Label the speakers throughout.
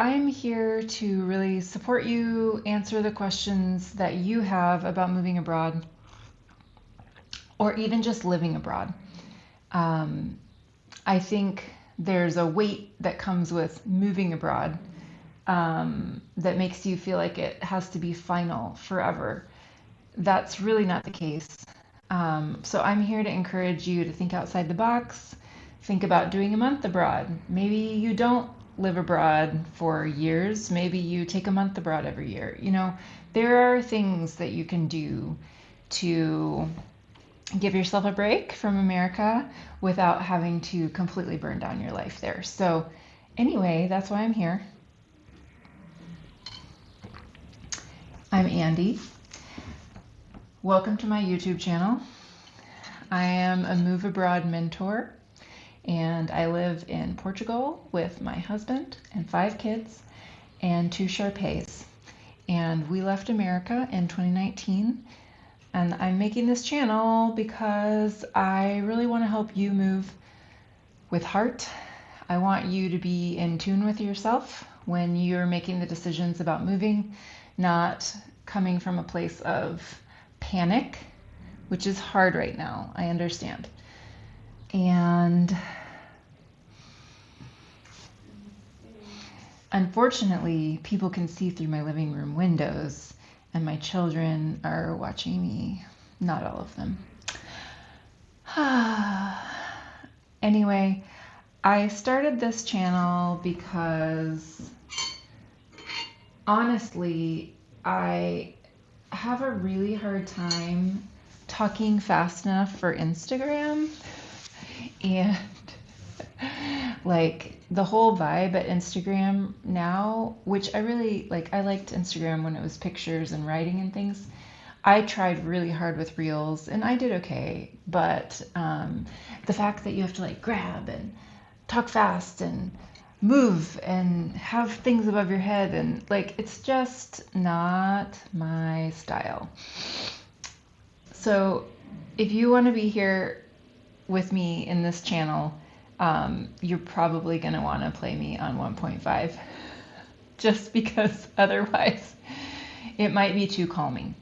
Speaker 1: I'm here to really support you, answer the questions that you have about moving abroad or even just living abroad. Um, I think there's a weight that comes with moving abroad that makes you feel like it has to be final forever. That's really not the case. So I'm here to encourage you to think outside the box, think about doing a month abroad. Maybe you don't live abroad for years, maybe you take a month abroad every year. There are things that you can do to give yourself a break from America without having to completely burn down your life there. So, anyway, that's why I'm here. I'm Andy. Welcome to my YouTube channel. I am a move abroad mentor and I live in Portugal with my husband and 5 kids and 2 Shar-Peis. And we left America in 2019. And I'm making this channel because I really want to help you move with heart. I want you to be in tune with yourself when you're making the decisions about moving, not coming from a place of panic, which is hard right now. I understand. And unfortunately, people can see through my living room windows, and my children are watching me. Not all of them. Anyway, I started this channel because honestly, I have a really hard time talking fast enough for Instagram. And like the whole vibe at Instagram now, which I really like, I liked Instagram when it was pictures and writing and things. I tried really hard with reels and I did okay, but the fact that you have to like grab and talk fast and move and have things above your head and like it's just not my style. So if you want to be here with me in this channel, you're probably going to want to play me on 1.5 just because otherwise it might be too calming.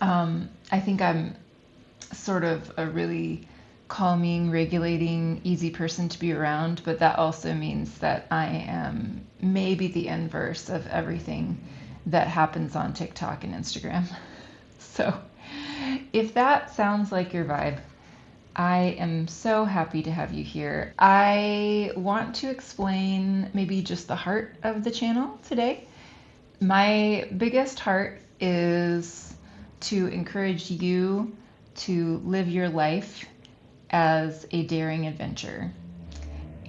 Speaker 1: I think I'm sort of a really calming, regulating, easy person to be around, but that also means that I am maybe the inverse of everything that happens on TikTok and Instagram. So if that sounds like your vibe, I am so happy to have you here. I want to explain maybe just the heart of the channel today. My biggest heart is to encourage you to live your life as a daring adventure.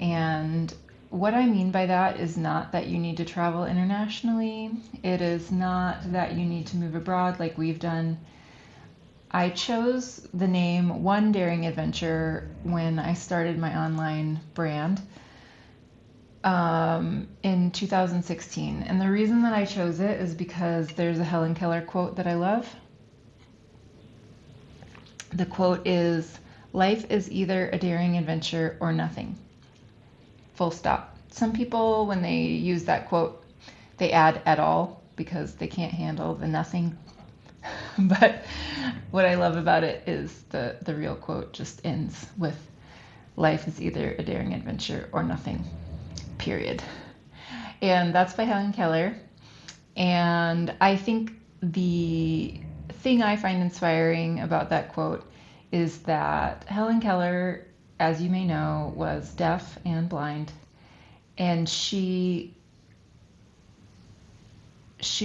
Speaker 1: And what I mean by that is not that you need to travel internationally. It is not that you need to move abroad like we've done. I chose the name One Daring Adventure when I started my online brand in 2016. And the reason that I chose it is because there's a Helen Keller quote that I love. The quote is, "Life is either a daring adventure or nothing. Full stop." Some people, when they use that quote, they add "at all" because they can't handle the nothing. But what I love about it is the real quote just ends with, "Life is either a daring adventure or nothing, period." And that's by Helen Keller. And I think the thing I find inspiring about that quote is that Helen Keller, as you may know, was deaf and blind, and she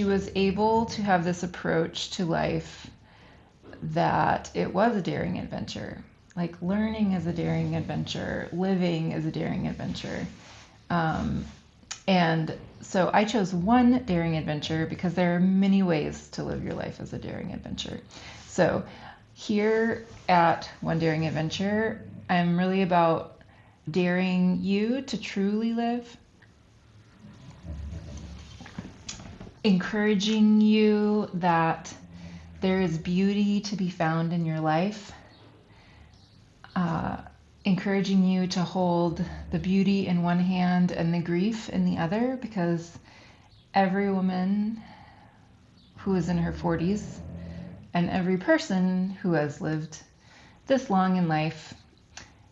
Speaker 1: was able to have this approach to life that it was a daring adventure. Like learning is a daring adventure, living is a daring adventure. And so I chose one daring adventure because there are many ways to live your life as a daring adventure. So here at One Daring Adventure, I'm really about daring you to truly live, encouraging you that there is beauty to be found in your life, encouraging you to hold the beauty in one hand and the grief in the other, because every woman who is in her 40s and every person who has lived this long in life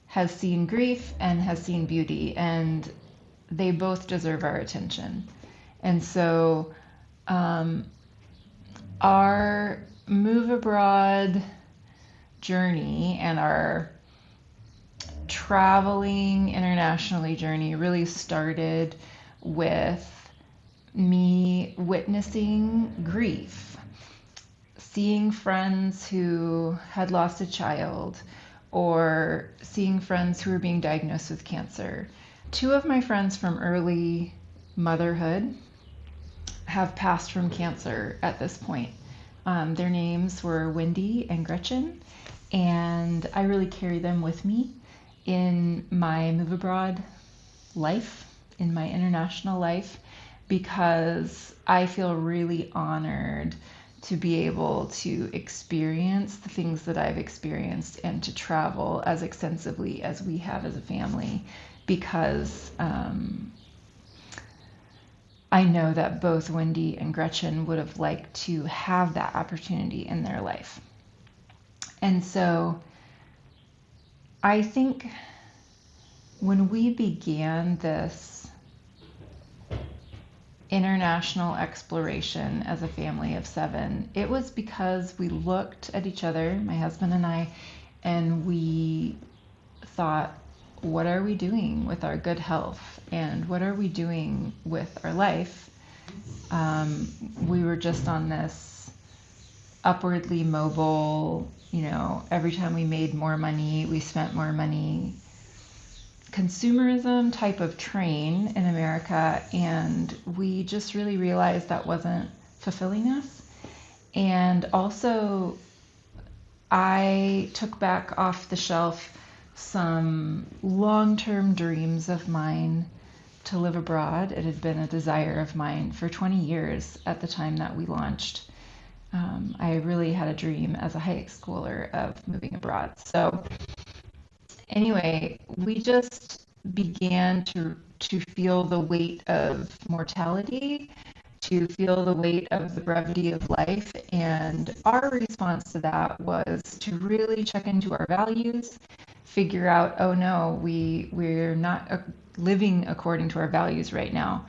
Speaker 1: has seen grief and has seen beauty, and they both deserve our attention. And so, our move abroad journey and our traveling internationally journey really started with me witnessing grief, seeing friends who had lost a child, or seeing friends who were being diagnosed with cancer. Two of my friends from early motherhood have passed from cancer at this point. Their names were Wendy and Gretchen, and I really carry them with me in my move abroad life, in my international life, because I feel really honored to be able to experience the things that I've experienced and to travel as extensively as we have as a family, because I know that both Wendy and Gretchen would have liked to have that opportunity in their life. And so I think when we began this international exploration as a family of 7, it was because we looked at each other, my husband and I, and we thought, what are we doing with our good health? And what are we doing with our life? We were just on this upwardly mobile, every time we made more money, we spent more money, consumerism type of train in America, and we just really realized that wasn't fulfilling us. And also, I took back off the shelf some long-term dreams of mine to live abroad. It had been a desire of mine for 20 years at the time that we launched. I really had a dream as a high schooler of moving abroad. So anyway, we just began to feel the weight of mortality, to feel the weight of the brevity of life, and our response to that was to really check into our values, figure out, oh no, we're not living according to our values right now,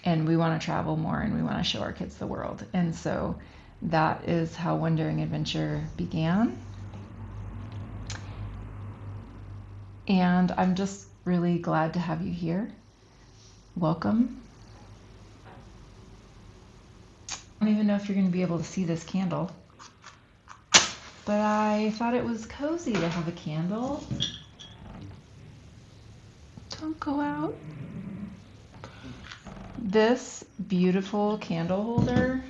Speaker 1: and we want to travel more and we want to show our kids the world. And so that is how Wandering Adventure began. And I'm just really glad to have you here. Welcome. I don't even know if you're going to be able to see this candle, but I thought it was cozy to have a candle. Don't go out. This beautiful candle holder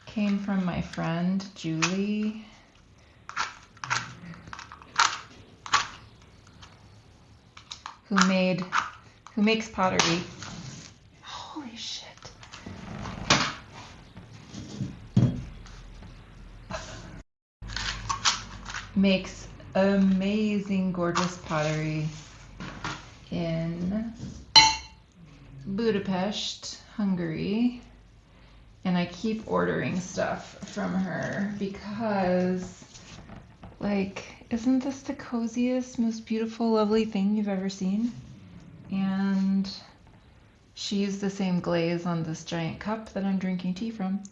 Speaker 1: came from my friend Julie, who makes pottery. Holy shit. Makes amazing, gorgeous pottery in Budapest, Hungary. And I keep ordering stuff from her because, isn't this the coziest, most beautiful, lovely thing you've ever seen? And she used the same glaze on this giant cup that I'm drinking tea from.